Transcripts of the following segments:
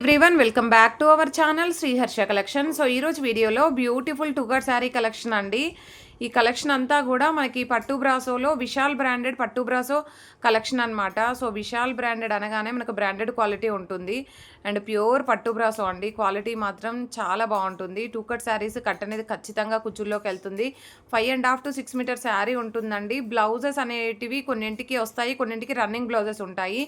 Everyone welcome back to our channel Sriharsha collection. So ఈరోజు వీడియోలో beautiful టుగర్ sari collection అండి. ఈ కలెక్షన్ అంతా కూడా మనకి పట్టు బ్రాసోలో విశాల్ బ్రాండెడ్ పట్టు బ్రాసో కలెక్షన్ అనమాట. సో విశాల్ బ్రాండెడ్ అనగానే మనకు బ్రాండెడ్ క్వాలిటీ ఉంటుంది అండ్ ప్యూర్ పట్టు బ్రాసో అండి. క్వాలిటీ మాత్రం చాలా బాగుంటుంది. టూ కట్ శారీస్ కట్ అనేది ఖచ్చితంగా కుచ్చుల్లోకి వెళ్తుంది. 5.5 to 6 మీటర్ శారీ ఉంటుందండి. బ్లౌజెస్ అనేటివి కొన్నింటికి వస్తాయి, కొన్నింటికి రన్నింగ్ బ్లౌజెస్ ఉంటాయి.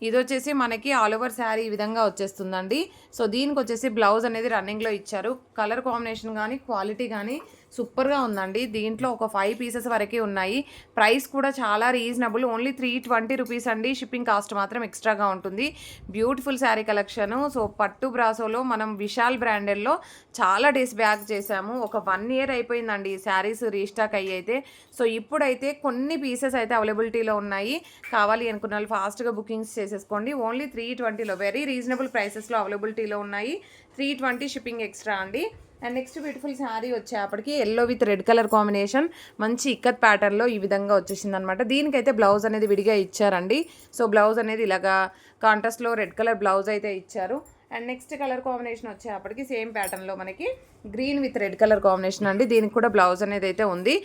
ఇది వచ్చేసి మనకి ఆల్ ఓవర్ శారీ ఈ విధంగా వచ్చేస్తుందండి. సో దీనికి వచ్చేసి బ్లౌజ్ అనేది రన్నింగ్లో ఇచ్చారు. కలర్ కాంబినేషన్ కానీ క్వాలిటీ కానీ సూపర్గా ఉందండి. దీంట్లో ఒక 5 పీసెస్ వరకే ఉన్నాయి. ప్రైస్ కూడా చాలా రీజనబుల్, ఓన్లీ 320 రూపీస్ అండి. షిప్పింగ్ కాస్ట్ మాత్రం ఎక్స్ట్రాగా ఉంటుంది. Beautiful sari collection. సో పట్టు బ్రాసోలో మనం విశాల్ బ్రాండెడ్లో చాలా డేస్ బ్యాక్ చేసాము. ఒక 1 year అయిపోయిందండి ఈ శారీస్ రీస్టాక్ అయితే. సో ఇప్పుడైతే కొన్ని పీసెస్ అయితే అవైలబిలిటీలో ఉన్నాయి. కావాలి అనుకున్న వాళ్ళు ఫాస్ట్గా బుకింగ్స్ చేసేసుకోండి. ఓన్లీ 320లో వెరీ రీజనబుల్ ప్రైసెస్లో అవైలబిలిటీలో ఉన్నాయి. 320 షిప్పింగ్ ఎక్స్ట్రా అండి. అండ్ నెక్స్ట్ బ్యూటిఫుల్ శారీ వచ్చేప్పటికి yellow with red colour combination మంచి ఇక్కత్ ప్యాటర్న్లో ఈ విధంగా వచ్చేసింది అనమాట. దీనికైతే బ్లౌజ్ అనేది విడిగా ఇచ్చారండి. సో బ్లౌజ్ అనేది ఇలాగా కాంట్రాస్ట్లో రెడ్ కలర్ బ్లౌజ్ అయితే ఇచ్చారు. అండ్ నెక్స్ట్ కలర్ కాంబినేషన్ వచ్చేప్పటికి సేమ్ ప్యాటర్న్లో మనకి green with red colour combination అండి. దీనికి కూడా బ్లౌజ్ అనేది అయితే ఉంది.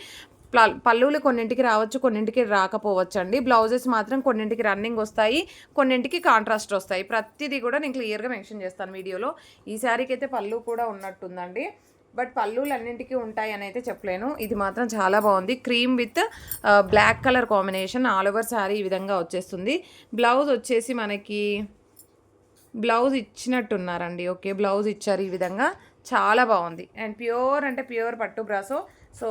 పళ్ళులు కొన్నింటికి రావచ్చు, కొన్నింటికి రాకపోవచ్చు అండి. బ్లౌజెస్ మాత్రం కొన్నింటికి రన్నింగ్ వస్తాయి, కొన్నింటికి కాంట్రాస్ట్ వస్తాయి. ప్రతిదీ కూడా నేను క్లియర్గా మెన్షన్ చేస్తాను వీడియోలో. ఈ శారీకి అయితే పళ్ళు కూడా ఉన్నట్టుందండి, బట్ పళ్ళులు అన్నింటికి ఉంటాయి అని అయితే చెప్పలేను. ఇది మాత్రం చాలా బాగుంది. Cream with black colour combination all over sari ఈ విధంగా వచ్చేస్తుంది. బ్లౌజ్ వచ్చేసి మనకి బ్లౌజ్ ఇచ్చినట్టున్నారండి. ఓకే, బ్లౌజ్ ఇచ్చారు ఈ విధంగా. చాలా బాగుంది అండ్ ప్యూర్ అంటే ప్యూర్ పట్టు బ్రాసో. సో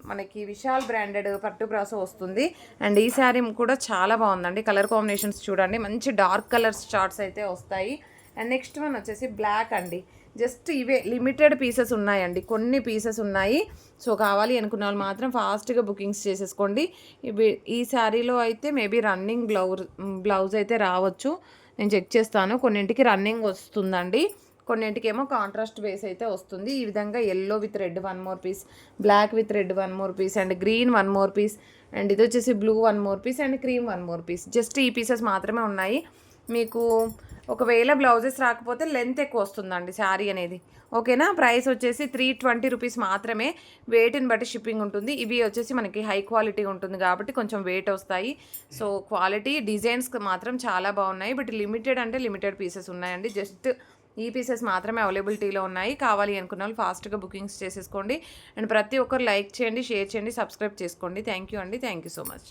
మనకి విశాల్ బ్రాండెడ్ పట్టు బ్రాసో వస్తుంది. అండ్ ఈ శారీ కూడా చాలా బాగుందండి. కలర్ కాంబినేషన్స్ చూడండి, మంచి డార్క్ కలర్స్ చార్ట్స్ అయితే వస్తాయి. అండ్ నెక్స్ట్ వన్ వచ్చేసి బ్లాక్ అండి. జస్ట్ ఇవే లిమిటెడ్ పీసెస్ ఉన్నాయండి, కొన్ని పీసెస్ ఉన్నాయి. సో కావాలి అనుకున్న వాళ్ళు మాత్రం ఫాస్ట్గా బుకింగ్స్ చేసేసుకోండి. ఈ శారీలో అయితే మేబీ రన్నింగ్ బ్లౌజ్ అయితే రావచ్చు, నేను చెక్ చేస్తాను. కొన్నింటికి రన్నింగ్ వస్తుందండి, కొన్నింటికి ఏమో కాంట్రాస్ట్ బేస్ అయితే వస్తుంది. ఈ విధంగా yellow with red 1 more piece, black with red 1 more piece and green 1 more piece and ఇది వచ్చేసి blue 1 more piece and cream 1 more piece. Just ఈ పీసెస్ మాత్రమే ఉన్నాయి. మీకు ఒకవేళ బ్లౌజెస్ రాకపోతే లెంత్ ఎక్కువ వస్తుందండి శారీ అనేది. ఓకేనా. ప్రైస్ వచ్చేసి 320 రూపీస్ మాత్రమే. వెయిట్ని బట్టి షిప్పింగ్ ఉంటుంది. ఇవి వచ్చేసి మనకి హై క్వాలిటీ ఉంటుంది కాబట్టి కొంచెం వెయిట్ వస్తాయి. సో క్వాలిటీ డిజైన్స్ మాత్రం చాలా బాగున్నాయి. బట్ లిమిటెడ్ అంటే లిమిటెడ్ పీసెస్ ఉన్నాయండి. జస్ట్ ఈ పీసెస్ మాత్రమే అవైలబిలిటీలో ఉన్నాయి. కావాలి అనుకున్న వాళ్ళు ఫాస్ట్గా బుకింగ్స్ చేసేసుకోండి. అండ్ ప్రతి ఒక్కరు లైక్ చేయండి, షేర్ చేయండి, సబ్స్క్రైబ్ చేసుకోండి. థ్యాంక్ యూ అండి. Thank you so much.